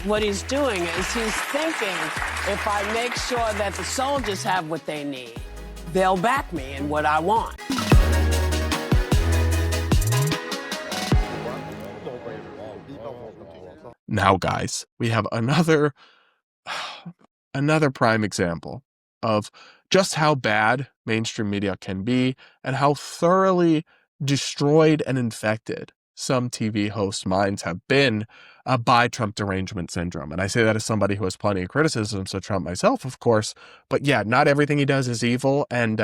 What he's doing is he's thinking, if I make sure that the soldiers have what they need, they'll back me in what I want. Now, guys, we have another prime example of just how bad mainstream media can be and how thoroughly destroyed and infected some TV hosts' minds have been by Trump derangement syndrome. And I say that as somebody who has plenty of criticisms of Trump myself, of course. But yeah, not everything he does is evil, and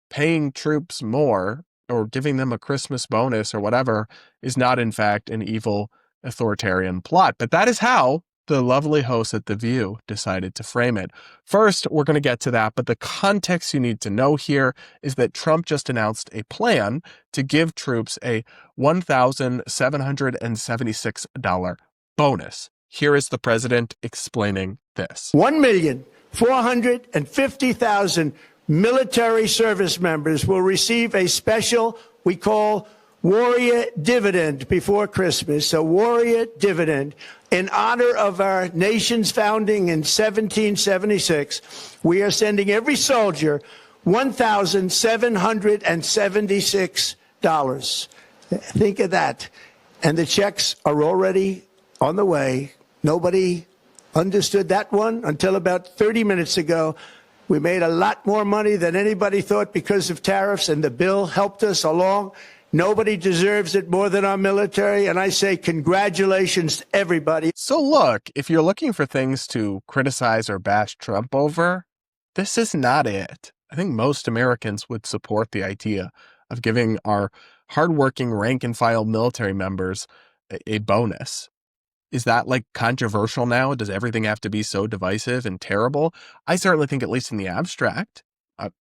paying troops more or giving them a Christmas bonus or whatever is not, in fact, an evil authoritarian plot. But that is how the lovely hosts at The View decided to frame it. First, we're going to get to that, but the context you need to know here is that Trump just announced a plan to give troops a $1,776 bonus. Here is the president explaining this. 1,450,000 military service members will receive a special, we call warrior dividend before Christmas, a warrior dividend. In honor of our nation's founding in 1776, we are sending every soldier $1,776. Think of that. And the checks are already on the way. Nobody understood that one until about 30 minutes ago. We made a lot more money than anybody thought because of tariffs, and the bill helped us along. Nobody deserves it more than our military, and I say congratulations to everybody. So look, if you're looking for things to criticize or bash Trump over, this is not it. I think most Americans would support the idea of giving our hardworking rank-and-file military members a bonus. Is that like controversial now? Does everything have to be so divisive and terrible? I certainly think, at least in the abstract,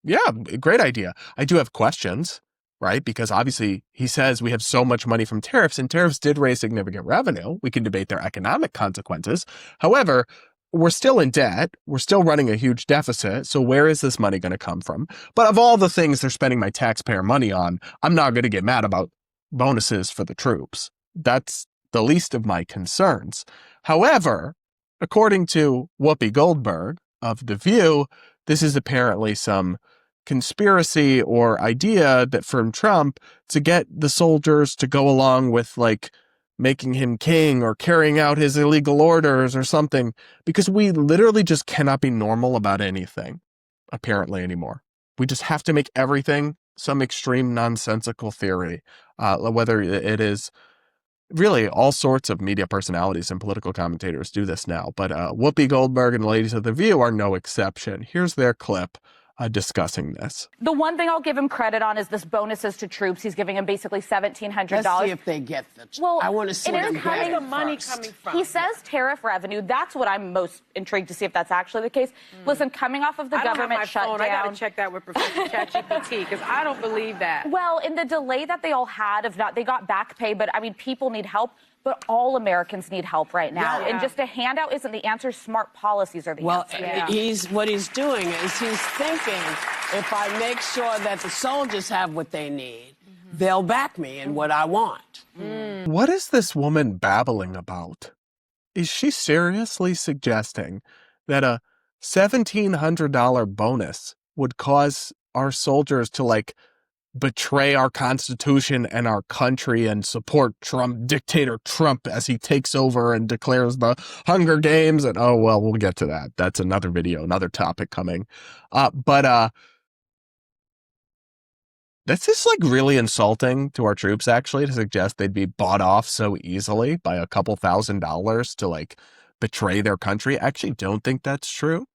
yeah, great idea. I do have questions. Right? Because obviously he says we have so much money from tariffs, and tariffs did raise significant revenue. We can debate their economic consequences. However, we're still in debt. We're still running a huge deficit. So where is this money going to come from? But of all the things they're spending my taxpayer money on, I'm not going to get mad about bonuses for the troops. That's the least of my concerns. However, according to Whoopi Goldberg of The View, this is apparently some conspiracy or idea that from Trump to get the soldiers to go along with like making him king or carrying out his illegal orders or something, because we literally just cannot be normal about anything apparently anymore. We just have to make everything some extreme nonsensical theory, whether it is really all sorts of media personalities and political commentators do this now. But Whoopi Goldberg and the ladies of The View are no exception. Here's their clip discussing this. The one thing I'll give him credit on is this bonuses to troops. He's giving them basically $1,700. Let's see if they get the. Well, I want to see where's the money coming from? He says tariff revenue. That's what I'm most intrigued to see if that's actually the case. Listen, coming off of the government shutdown, I got to check that with Professor ChatGPT because I don't believe that. Well, in the delay that they all had of not, they got back pay, but I mean, people need help. But all Americans need help right now. Yeah. And just a handout isn't the answer. Smart policies are the answer. What he's doing is he's thinking, if I make sure that the soldiers have what they need, they'll back me in what I want. What is this woman babbling about? Is she seriously suggesting that a $1,700 bonus would cause our soldiers to, like, betray our Constitution and our country and support dictator Trump as he takes over and declares the Hunger Games? And oh, well, we'll get to that. That's another video, another topic coming. But that's just like really insulting to our troops, actually, to suggest they'd be bought off so easily by a couple $1,000s to like betray their country. I actually don't think that's true.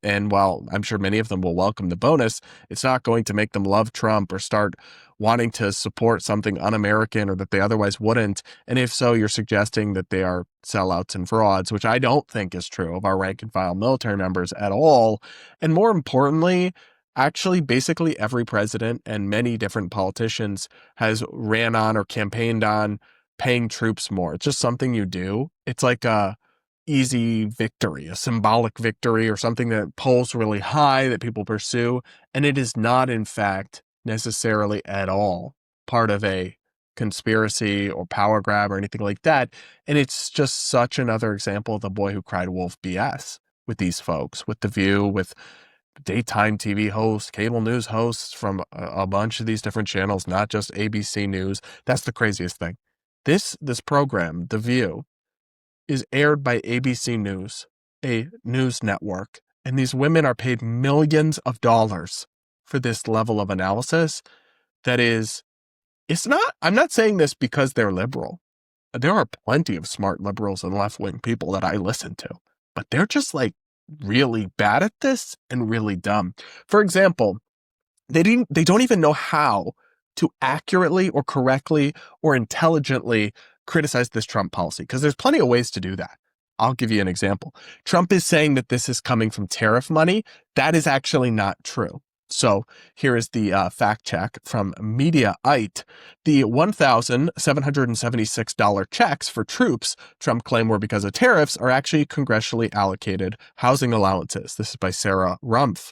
And while I'm sure many of them will welcome the bonus, it's not going to make them love Trump or start wanting to support something un-American or that they otherwise wouldn't. And if so, you're suggesting that they are sellouts and frauds, which I don't think is true of our rank and file military members at all. And more importantly, actually, basically every president and many different politicians has ran on or campaigned on paying troops more. It's just something you do. It's like a easy victory, a symbolic victory, or something that polls really high that people pursue. And it is not, in fact, necessarily at all part of a conspiracy or power grab or anything like that. And it's just such another example of the boy who cried wolf BS with these folks, with The View, with daytime TV hosts, cable news hosts from a bunch of these different channels, not just ABC News. That's the craziest thing. This program, The View, is aired by ABC News, a news network, and these women are paid millions of dollars for this level of analysis. That is, I'm not saying this because they're liberal. There are plenty of smart liberals and left-wing people that I listen to, but they're just like really bad at this and really dumb. For example, they don't even know how to accurately or correctly or intelligently criticize this Trump policy, because there's plenty of ways to do that. I'll give you an example. Trump is saying that this is coming from tariff money. That is actually not true. So here is the fact check from Mediaite. The $1,776 checks for troops Trump claimed were because of tariffs are actually congressionally allocated housing allowances. This is by Sarah Rumpf.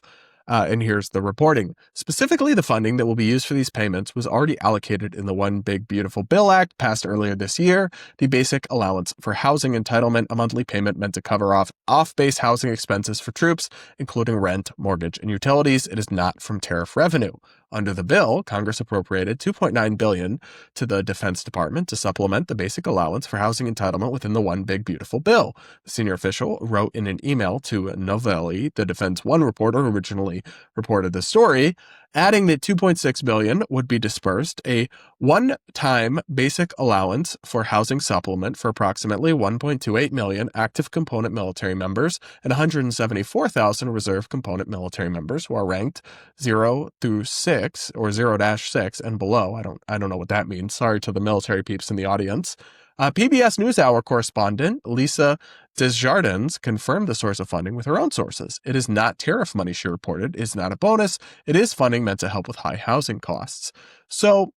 And here's the reporting. Specifically, the funding that will be used for these payments was already allocated in the One Big Beautiful Bill Act passed earlier this year. The basic allowance for housing entitlement, a monthly payment meant to cover off-base housing expenses for troops, including rent, mortgage, and utilities. It is not from tariff revenue. Under the bill, Congress appropriated $2.9 billion to the Defense Department to supplement the basic allowance for housing entitlement within the One Big Beautiful Bill. The senior official wrote in an email to Novelli, the Defense One reporter who originally reported the story, adding that $2.6 billion would be dispersed, a one-time basic allowance for housing supplement for approximately 1.28 million active component military members and 174,000 reserve component military members who are ranked 0 through 6 or 0-6 and below. I don't know what that means. Sorry to the military peeps in the audience. PBS NewsHour correspondent Lisa Desjardins confirmed the source of funding with her own sources. It is not tariff money, she reported. It is not a bonus. It is funding meant to help with high housing costs. So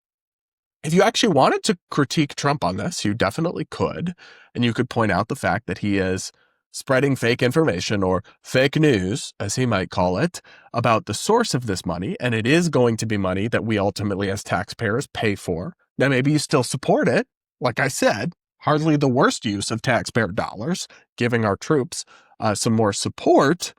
if you actually wanted to critique Trump on this, you definitely could. And you could point out the fact that he is spreading fake information, or fake news, as he might call it, about the source of this money. And it is going to be money that we ultimately as taxpayers pay for. Now, maybe you still support it. Like I said, hardly the worst use of taxpayer dollars, giving our troops some more support,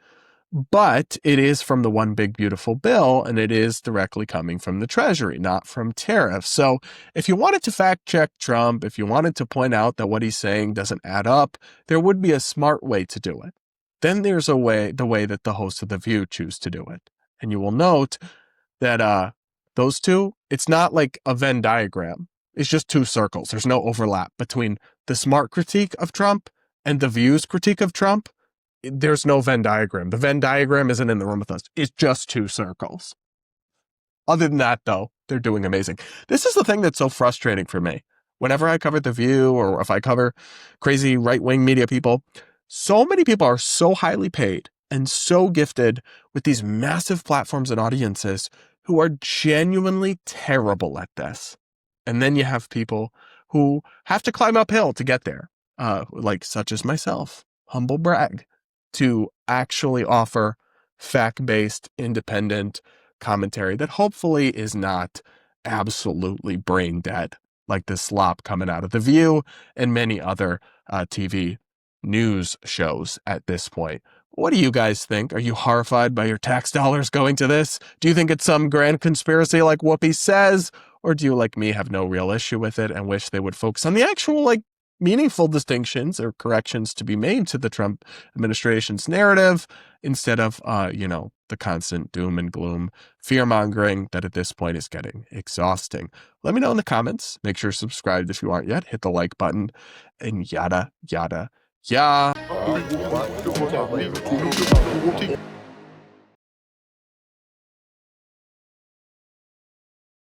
but it is from the One Big Beautiful Bill, and it is directly coming from the Treasury, not from tariffs. So if you wanted to fact check Trump, if you wanted to point out that what he's saying doesn't add up, there would be a smart way to do it. Then there's the way that the hosts of The View choose to do it. And you will note that those two, it's not like a Venn diagram. It's just two circles. There's no overlap between the smart critique of Trump and The View's critique of Trump. There's no Venn diagram. The Venn diagram isn't in the room with us. It's just two circles. Other than that, though, they're doing amazing. This is the thing that's so frustrating for me. Whenever I cover The View, or if I cover crazy right-wing media people, so many people are so highly paid and so gifted with these massive platforms and audiences who are genuinely terrible at this. And then you have people who have to climb uphill to get there, like such as myself, humble brag, to actually offer fact-based, independent commentary that hopefully is not absolutely brain dead, like the slop coming out of The View and many other TV news shows at this point. What do you guys think? Are you horrified by your tax dollars going to this? Do you think it's some grand conspiracy like Whoopi says? Or do you, like me, have no real issue with it and wish they would focus on the actual, meaningful distinctions or corrections to be made to the Trump administration's narrative instead of, the constant doom and gloom, fear-mongering that at this point is getting exhausting? Let me know in the comments. Make sure you're subscribed if you aren't yet. Hit the like button and yada, yada, yada.